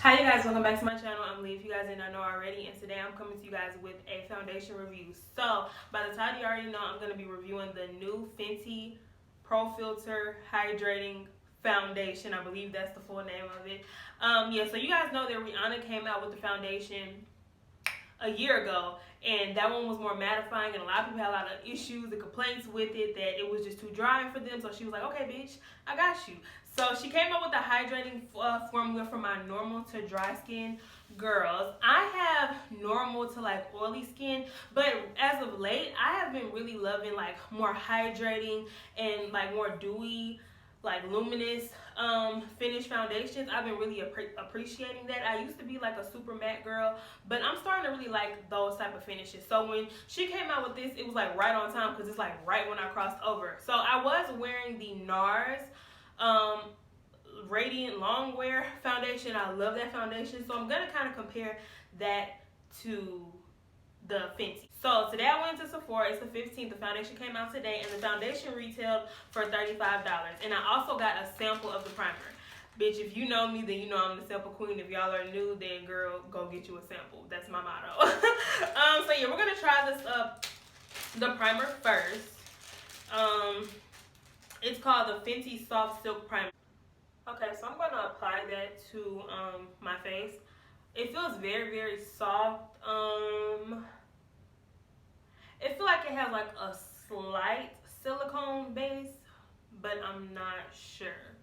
Hi you guys, welcome back to my channel. I'm Lee, if you guys did not know already, and today I'm coming to you guys with a foundation review. So by the time you already know, I'm going to be reviewing the new Fenty Pro Filtr Hydrating Foundation. I believe that's the full name of it. Yeah, so you guys know that Rihanna came out with the foundation a year ago, and that one was more mattifying, and a lot of people had a lot of issues and complaints with it, that it was just too dry for them. So she was like, okay bitch, I got you. So she came up with a hydrating formula for my normal to dry skin girls. I have normal to like oily skin, but as of late I have been really loving like more hydrating and like more dewy, like luminous finish foundations. I've been really appreciating that. I used to be like a super matte girl, but I'm starting to really like those type of finishes. So when she came out with this, it was like right on time because it's like right when I crossed over. So I was wearing the NARS Radiant Longwear foundation. I love that foundation, so I'm gonna kind of compare that to the Fenty. So today I went to Sephora. It's the 15th. The foundation came out today, and the foundation retailed for $35. And I also got a sample of the primer. Bitch, if you know me, then you know I'm the sample queen. If y'all are new, then girl, go get you a sample. That's my motto. So yeah, we're gonna try this the primer first. It's called the Fenty Soft Silk Primer. Okay, so I'm gonna apply that to my face. It feels very soft. It feels like it has like a slight silicone base, but I'm not sure.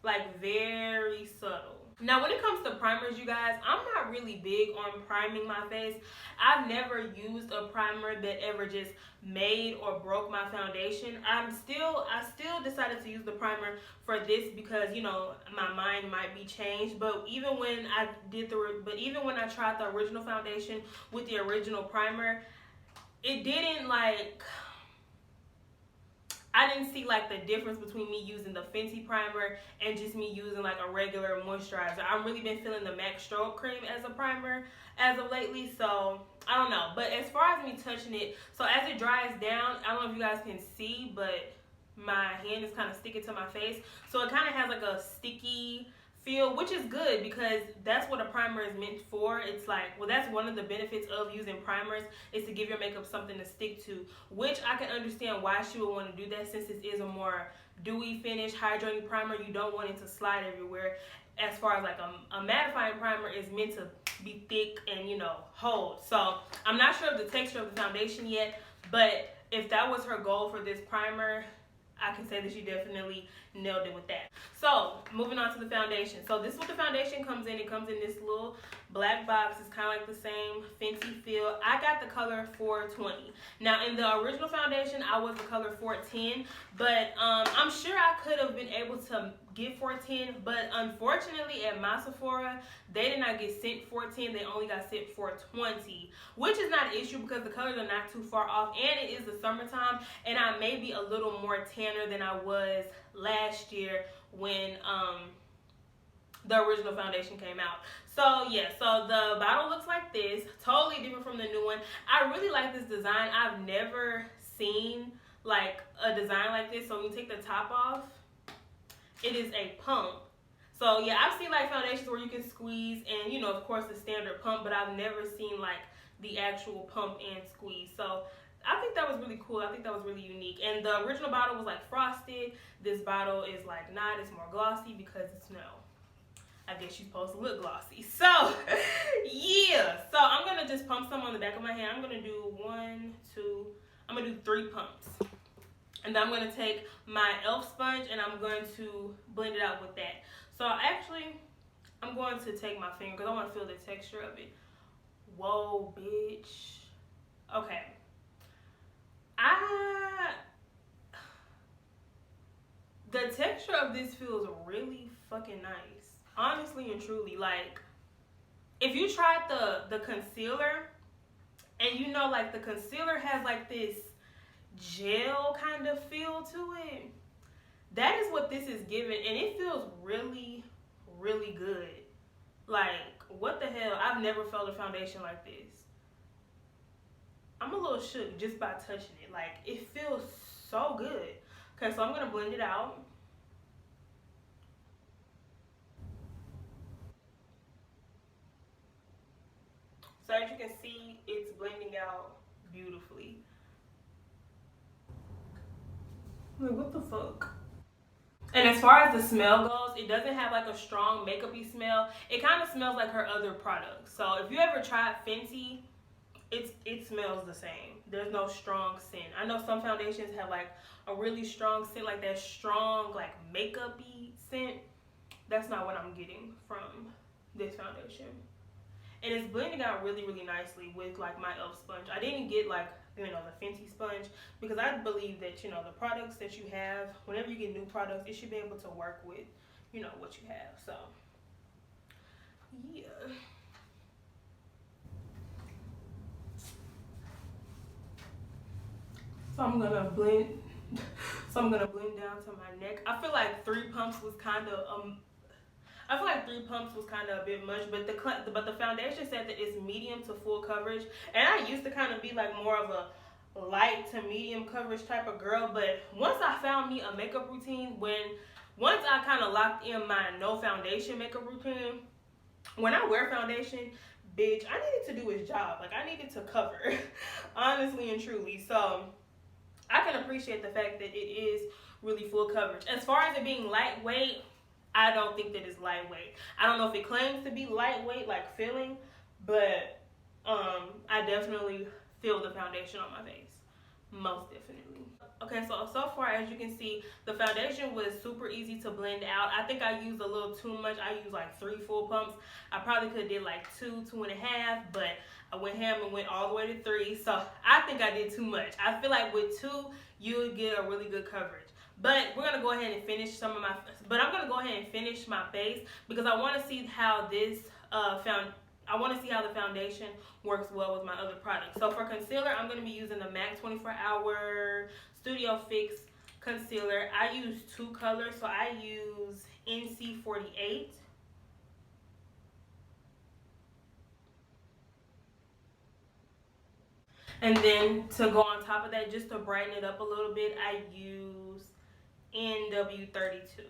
Like very subtle. Now when it comes to primers, you guys, I'm not really big on priming my face. I've never used a primer that ever just made or broke my foundation. I still decided to use the primer for this because, you know, my mind might be changed. But even when I tried the original foundation with the original primer, it didn't like, I didn't see like the difference between me using the Fenty primer and just me using like a regular moisturizer. I've really been feeling the MAC Strobe Cream as a primer as of lately, so I don't know. But as far as me touching it, so as it dries down, I don't know if you guys can see, but my hand is kind of sticking to my face, so it kind of has like a sticky feel, which is good because that's what a primer is meant for. It's like, well, that's one of the benefits of using primers, is to give your makeup something to stick to, which I can understand why she would want to do that, since this is a more dewy finish hydrating primer. You don't want it to slide everywhere. As far as like a mattifying primer is meant to be thick and, you know, hold. So I'm not sure of the texture of the foundation yet, but if that was her goal for this primer, I can say that she definitely nailed it with that. So moving on to the foundation. So this is what the foundation comes in. It comes in this little black box. It's kind of like the same Fenty feel. I got the color 420. Now in the original foundation, I was the color 410, but I'm sure I could have been able to get 410, but unfortunately at my Sephora, they did not get sent 410. They only got sent 420, which is not an issue because the colors are not too far off, and it is the summertime, and I may be a little more tanner than I was last year when the original foundation came out. So yeah, so the bottle looks like this, totally different from the new one. I really like this design. I've never seen like a design like this. So when you take the top off, it is a pump. So yeah, I've seen like foundations where you can squeeze and, you know, of course the standard pump, but I've never seen like the actual pump and squeeze. So I think that was really cool. I think that was really unique. And the original bottle was like frosted. This bottle is like not. It's more glossy because it's, you know, I guess she's supposed to look glossy. So yeah. So I'm gonna just pump some on the back of my hand. I'm gonna do 1, 2. I'm gonna do 3 pumps. And then I'm going to take my e.l.f. sponge and I'm going to blend it out with that. So actually, I'm going to take my finger because I want to feel the texture of it. Whoa, bitch. Okay. The texture of this feels really fucking nice. Honestly and truly. Like, if you tried the concealer, and you know, like the concealer has like this gel kind of feel to it, that is what this is giving, and it feels really good. Like, what the hell? I've never felt a foundation like this. I'm a little shook just by touching it. Like, it feels so good. Okay, so I'm gonna blend it out. So as you can see, it's blending out beautifully. Like, what the fuck? And as far as the smell goes, it doesn't have like a strong makeup-y smell. It kind of smells like her other products. So if you ever tried Fenty, it smells the same. There's no strong scent. I know some foundations have like a really strong scent, like that strong like makeup-y scent. That's not what I'm getting from this foundation. And it's blending out really, really nicely with like my e.l.f. sponge. I didn't get like, you know, the Fenty sponge because I believe that, you know, the products that you have, whenever you get new products, it should be able to work with, you know, what you have. So, yeah. So I'm gonna blend. So I'm gonna blend down to my neck. I feel like 3 pumps was kind of a bit much, but the foundation said that it's medium to full coverage, and I used to kind of be like more of a light to medium coverage type of girl, but once I found me a makeup routine, once I kind of locked in my no foundation makeup routine, when I wear foundation, bitch, I needed to do its job. Like, I needed to cover, honestly and truly. So I can appreciate the fact that it is really full coverage. As far as it being lightweight, I don't think that it's lightweight. I don't know if it claims to be lightweight, like feeling, but I definitely feel the foundation on my face. Most definitely. Okay, so far, as you can see, the foundation was super easy to blend out. I think I used a little too much. I used like 3 full pumps. I probably could have did like 2, 2.5, but I went ham and went all the way to 3. So I think I did too much. I feel like with 2, you would get a really good coverage. But we're gonna go ahead and finish I'm gonna go ahead and finish my base because I want to see how this I want to see how the foundation works well with my other products. So for concealer, I'm going to be using the MAC 24 Hour Studio Fix concealer. I use 2 colors, so I use NC48. And then to go on top of that, just to brighten it up a little bit, I use NW32.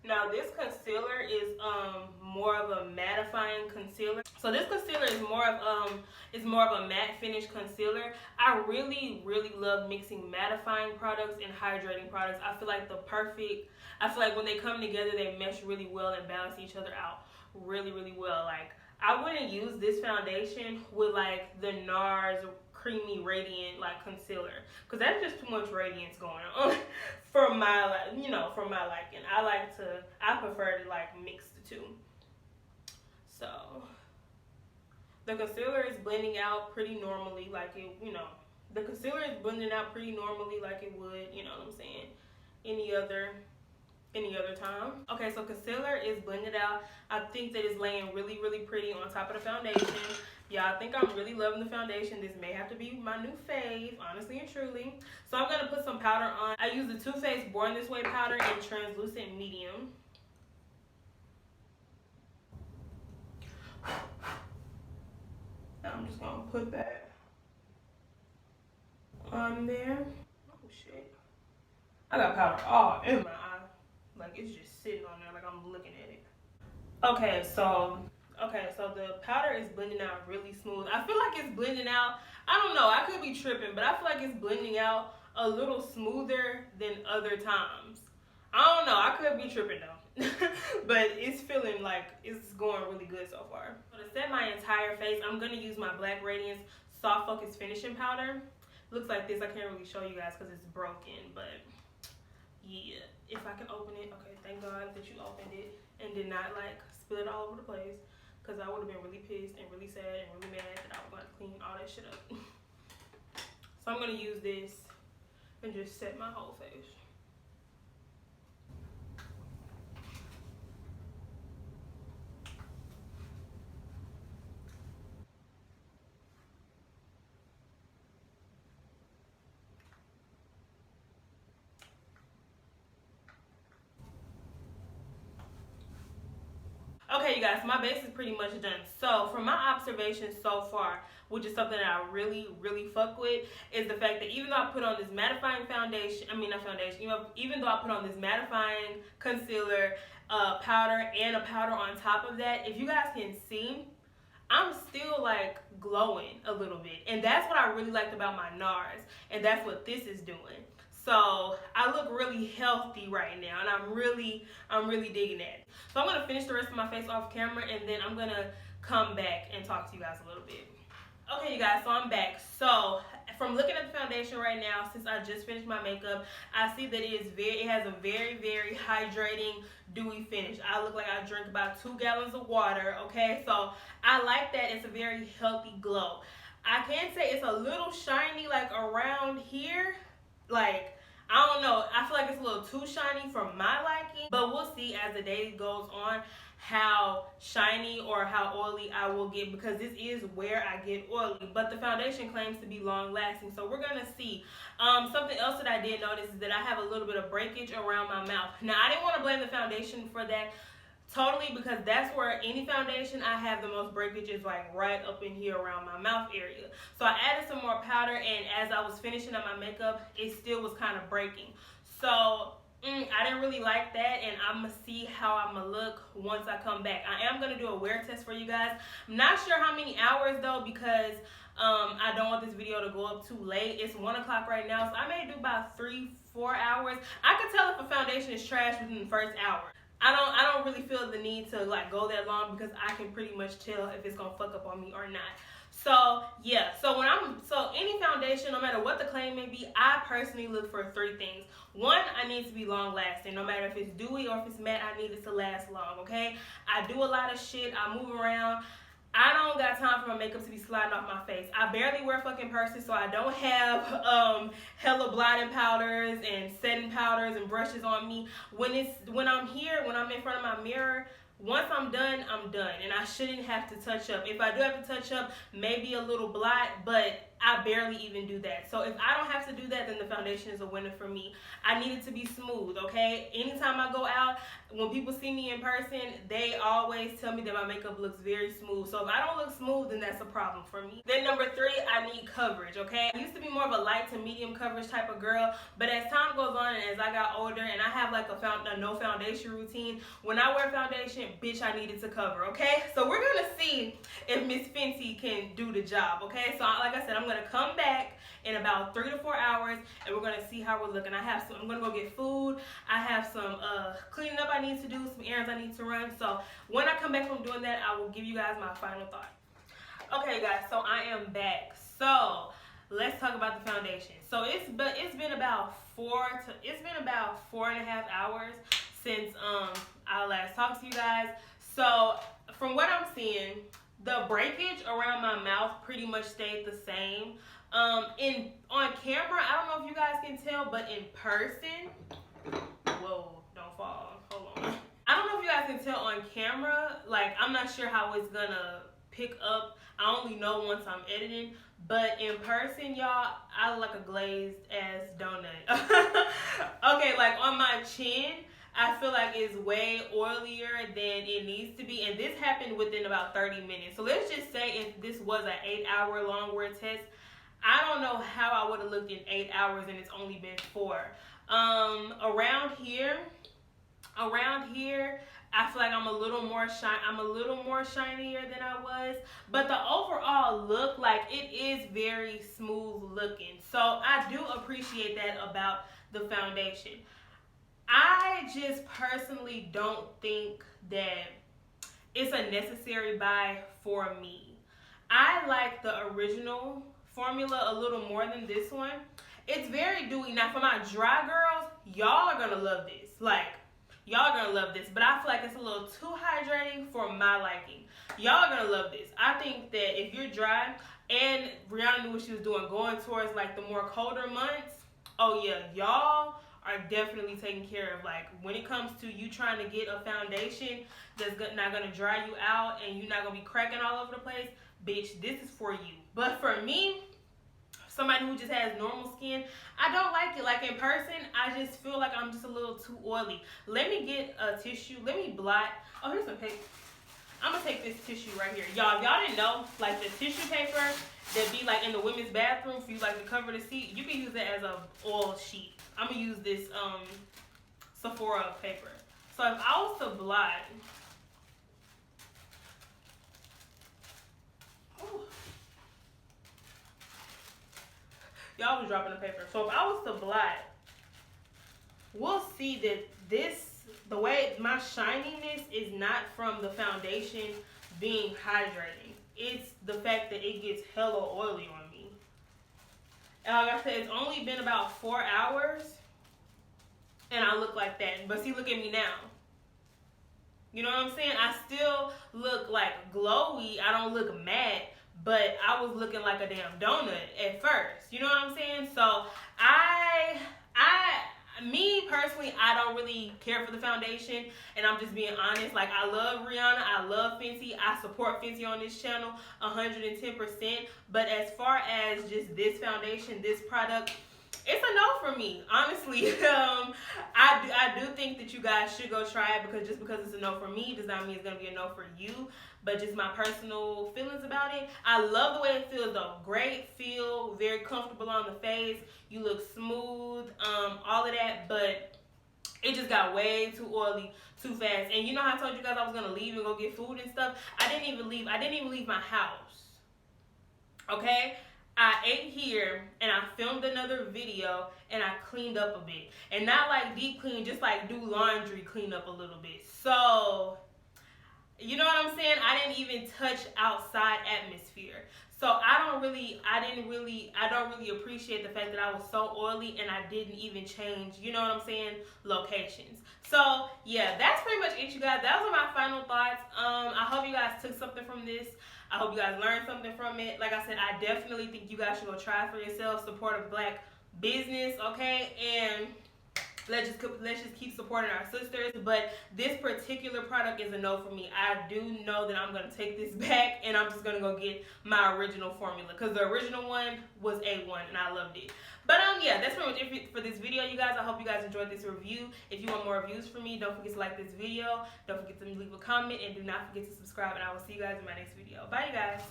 Now this concealer is more of a mattifying concealer. So this concealer is more of a matte finish concealer. I really love mixing mattifying products and hydrating products. I feel like when they come together, they mesh really well and balance each other out really well. Like, I wouldn't use this foundation with like the NARS creamy radiant like concealer because that's just too much radiance going on for my liking. I prefer to like mix the two. So the concealer is blending out pretty normally, like it, the concealer is blending out pretty normally like it would, you know what I'm saying, any other time. Okay, so concealer is blended out. I think that it's laying really pretty on top of the foundation. Yeah, I think I'm really loving the foundation. This may have to be my new fave, honestly and truly. So I'm going to put some powder on. I use the Too Faced Born This Way powder in translucent medium. Now I'm just going to put that on there. Oh, shit. I got powder all in my eye. Like, it's just sitting on there like I'm looking at it. Okay, so the powder is blending out really smooth. I feel like it's blending out, I don't know, I could be tripping, but I feel like it's blending out a little smoother than other times. I don't know, I could be tripping though. But it's feeling like it's going really good so far. So to set my entire face, I'm going to use my Black Radiance Soft Focus Finishing Powder. Looks like this. I can't really show you guys because it's broken, but yeah. If I can open it, okay, thank God that you opened it and did not like spill it all over the place, because I would have been really pissed and really sad and really mad that I was going to clean all that shit up. So I'm going to use this and just set my whole face. Okay, Okay, you guys, my base is pretty much done. So, from my observations so far, which is something that I really, really fuck with, is the fact that even though I put on this mattifying foundation, even though I put on this mattifying concealer, powder, and a powder on top of that, if you guys can see, I'm still like glowing a little bit. And that's what I really liked about my NARS. And that's what this is doing. So I look really healthy right now, and I'm really digging that. So I'm gonna finish the rest of my face off camera, and then I'm gonna come back and talk to you guys a little bit. Okay, you guys, so I'm back. So from looking at the foundation right now, since I just finished my makeup, I see that it has a very, very hydrating, dewy finish. I look like I drink about 2 gallons of water, okay? So I like that. It's a very healthy glow. I can say it's a little shiny, like around here. Like, I don't know, I feel like it's a little too shiny for my liking, but we'll see as the day goes on how shiny or how oily I will get, because this is where I get oily. But the foundation claims to be long lasting, so we're gonna see. Something else that I did notice is that I have a little bit of breakage around my mouth. Now, I didn't want to blame the foundation for that totally, because that's where any foundation I have the most breakage is, like right up in here around my mouth area. So I added some more powder, and as I was finishing up my makeup, it still was kind of breaking. So I didn't really like that, and I'm gonna see how I'm gonna look once I come back. I am gonna do a wear test for you guys. I'm not sure how many hours though, because I don't want this video to go up too late. It's 1 o'clock right now, so I may do about 3-4 hours. I can tell if a foundation is trash within the first hour. I don't really feel the need to like go that long, because I can pretty much tell if it's gonna fuck up on me or not. So yeah, so any foundation, no matter what the claim may be, I personally look for 3 things. 1, I need to be long lasting. No matter if it's dewy or if it's matte, I need it to last long, okay? I do a lot of shit, I move around. I don't got time for my makeup to be sliding off my face. I barely wear fucking purses, so I don't have hella blotting powders and setting powders and brushes on me. When I'm in front of my mirror, once I'm done, and I shouldn't have to touch up. If I do have to touch up, maybe a little blot, but I barely even do that. So if I don't have to do that, then the foundation is a winner for me. I need it to be smooth, okay? Anytime I go out, when people see me in person, they always tell me that my makeup looks very smooth. So if I don't look smooth, then that's a problem for me. Then number 3, I need coverage, okay? I used to be more of a light to medium coverage type of girl, but as time goes on and as I got older and I have like a no foundation routine, when I wear foundation, bitch, I need it to cover, okay? So we're gonna see if Miss Fenty can do the job, okay? So like I said, I'm gonna come back in about 3 to 4 hours, and we're gonna see how we're looking. I'm gonna go get food. I have some cleaning up I need to do, some errands I need to run. So when I come back from doing that, I will give you guys my final thought. Okay, guys, so I am back. So let's talk about the foundation. So it's been about 4.5 hours since I last talked to you guys. So from what I'm seeing, the breakage around my mouth pretty much stayed the same. On camera, I don't know if you guys can tell, but in person, whoa, don't fall, hold on. I don't know if you guys can tell on camera, like I'm not sure how it's gonna pick up. I only know once I'm editing, but in person, y'all, I look like a glazed ass donut. Okay, like on my chin, I feel like it's way oilier than it needs to be, and this happened within about 30 minutes. So let's just say if this was an 8-hour long wear test, I don't know how I would have looked in 8 hours and it's only been 4. Around here, I feel like I'm a little more shinier than I was, but the overall look, like, it is very smooth looking. So I do appreciate that about the foundation. I just personally don't think that it's a necessary buy for me. I like the original formula a little more than this one. It's very dewy. Now for my dry girls, y'all are gonna love this. Like, y'all are gonna love this, but I feel like it's a little too hydrating for my liking. Y'all are gonna love this. I think that if you're dry, and Rihanna knew what she was doing, going towards like the more colder months, oh yeah, y'all are definitely taken care of. Like, when it comes to you trying to get a foundation that's not gonna dry you out and you're not gonna be cracking all over the place, bitch, this is for you. But for me, somebody who just has normal skin, I don't like it. Like, in person, I just feel like I'm just a little too oily. Let me get a tissue. Let me blot. Oh, here's some paper. I'm gonna take this tissue right here. Y'all, if y'all didn't know, like the tissue paper that be like in the women's bathroom for you like to cover the seat, you can use it as a oil sheet. I'm gonna use this Sephora paper. So if I was to blot, y'all was dropping the paper. So if I was to blot, we'll see that the way my shininess is not from the foundation being hydrating. It's the fact that it gets hella oily on me. And like I said, it's only been about 4 hours and I look like that. But see, look at me now. You know what I'm saying? I still look like glowy. I don't look matte, but I was looking like a damn donut at first. You know what I'm saying? So me personally, I don't really care for the foundation, and I'm just being honest. Like, I love Rihanna, I love Fenty, I support Fenty on this channel 110%, but as far as just this foundation, this product, it's a no for me, honestly. I do think that you guys should go try it, because just because it's a no for me does not mean it's going to be a no for you. But just my personal feelings about it. I love the way it feels though. Great feel, very comfortable on the face. You look smooth, all of that. But it just got way too oily too fast. And you know how I told you guys I was going to leave and go get food and stuff? I didn't even leave my house. Okay? I ate here and I filmed another video and I cleaned up a bit. And not like deep clean, just like do laundry, clean up a little bit. So, you know what I'm saying? I didn't even touch outside atmosphere. So I don't really appreciate the fact that I was so oily and I didn't even change, you know what I'm saying, locations. So yeah, that's pretty much it, you guys. That was my final thoughts. I hope you guys took something from this. I hope you guys learned something from it. Like I said, I definitely think you guys should go try it for yourself. Support a black business, okay? And let's just keep supporting our sisters. But this particular product is a no for me. I do know that I'm gonna take this back and I'm just gonna go get my original formula, because the original one was A1 and I loved it. But yeah, that's pretty much it for this video, you guys. I hope you guys enjoyed this review. If you want more reviews from me, don't forget to like this video. Don't forget to leave a comment, and do not forget to subscribe. And I will see you guys in my next video. Bye, you guys.